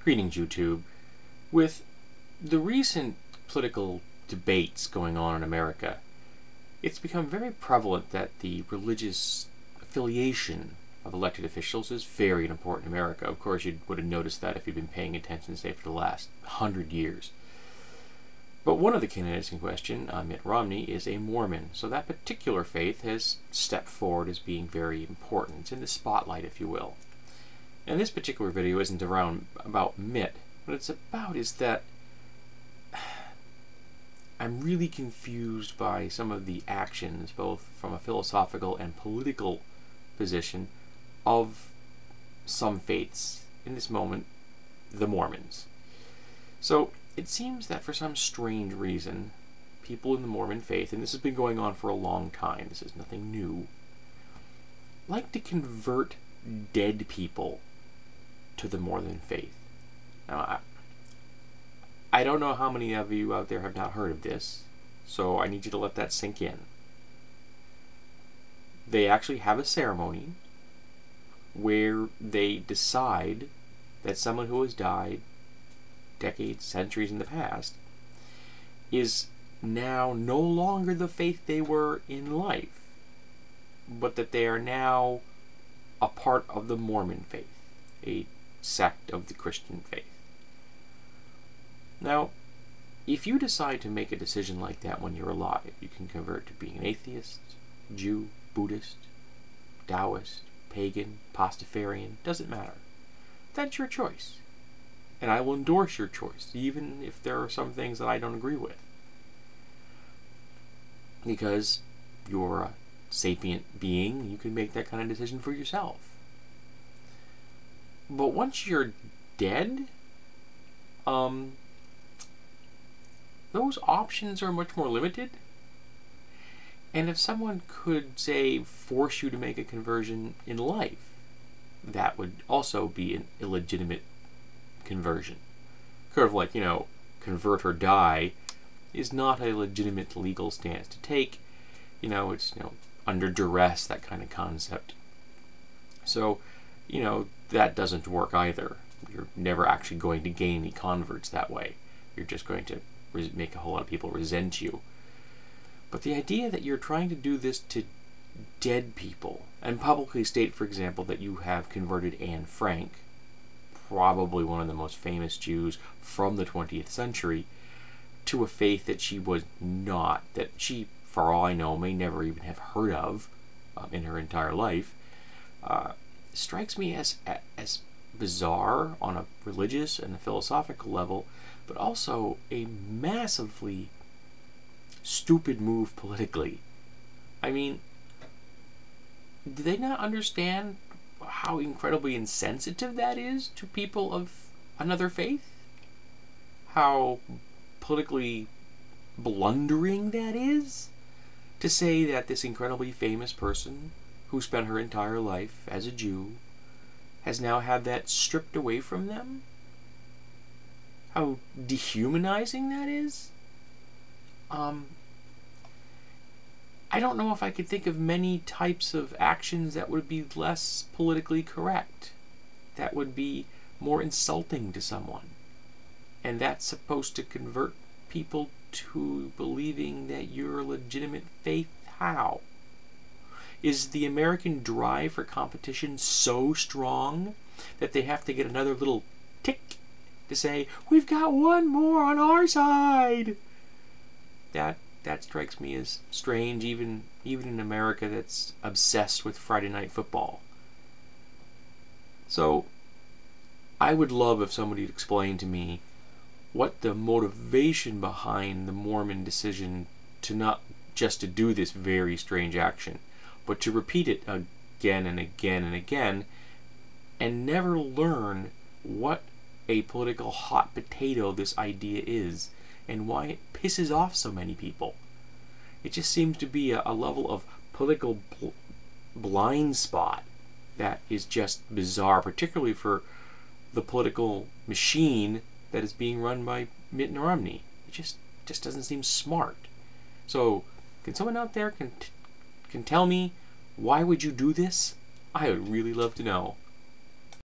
Greetings, YouTube. With the recent political debates going on in America, it's become very prevalent that the religious affiliation of elected officials is very important in America. Of course, you would have noticed that if you've been paying attention, say, for the last 100 years. But one of the candidates in question, Mitt Romney, is a Mormon, so that particular faith has stepped forward as being very important. It's in the spotlight, if you will. And this particular video isn't about Mitt. What it's about is that I'm really confused by some of the actions, both from a philosophical and political position, of some faiths. In this moment, the Mormons. So it seems that for some strange reason, people in the Mormon faith, and this has been going on for a long time, this is nothing new, like to convert dead people to the Mormon faith. Now, I don't know how many of you out there have not heard of this, so I need you to let that sink in. They actually have a ceremony where they decide that someone who has died decades, centuries in the past is now no longer the faith they were in life, but that they are now a part of the Mormon faith, a sect of the Christian faith. Now, if you decide to make a decision like that when you're alive, you can convert to being an atheist, Jew, Buddhist, Taoist, pagan, Pastafarian, doesn't matter. That's your choice. And I will endorse your choice, even if there are some things that I don't agree with. Because you're a sapient being, you can make that kind of decision for yourself. But once you're dead, those options are much more limited. And if someone could, say, force you to make a conversion in life, that would also be an illegitimate conversion. Kind of like, convert or die is not a legitimate legal stance to take. It's, under duress, that kind of concept. So, that doesn't work either. You're never actually going to gain any converts that way. You're just going to make a whole lot of people resent you. But the idea that you're trying to do this to dead people, and publicly state, for example, that you have converted Anne Frank, probably one of the most famous Jews from the 20th century, to a faith that she was not, that she, for all I know, may never even have heard of in her entire life, strikes me as bizarre on a religious and a philosophical level, but also a massively stupid move politically. I mean, do they not understand how incredibly insensitive that is to people of another faith? How politically blundering that is? To say that this incredibly famous person who spent her entire life as a Jew has now had that stripped away from them? How dehumanizing that is? I don't know if I could think of many types of actions that would be less politically correct, that would be more insulting to someone. And that's supposed to convert people to believing that you're a legitimate faith. How? Is the American drive for competition so strong that they have to get another little tick to say, we've got one more on our side? That strikes me as strange, even in America that's obsessed with Friday Night Football. So, I would love if somebody would explain to me what the motivation behind the Mormon decision to not just to do this very strange action, but to repeat it again and again and again, and never learn what a political hot potato this idea is, and why it pisses off so many people. It just seems to be a level of political blind spot that is just bizarre, particularly for the political machine that is being run by Mitt Romney. It just doesn't seem smart. So, can someone out there can tell me, why would you do this? I would really love to know.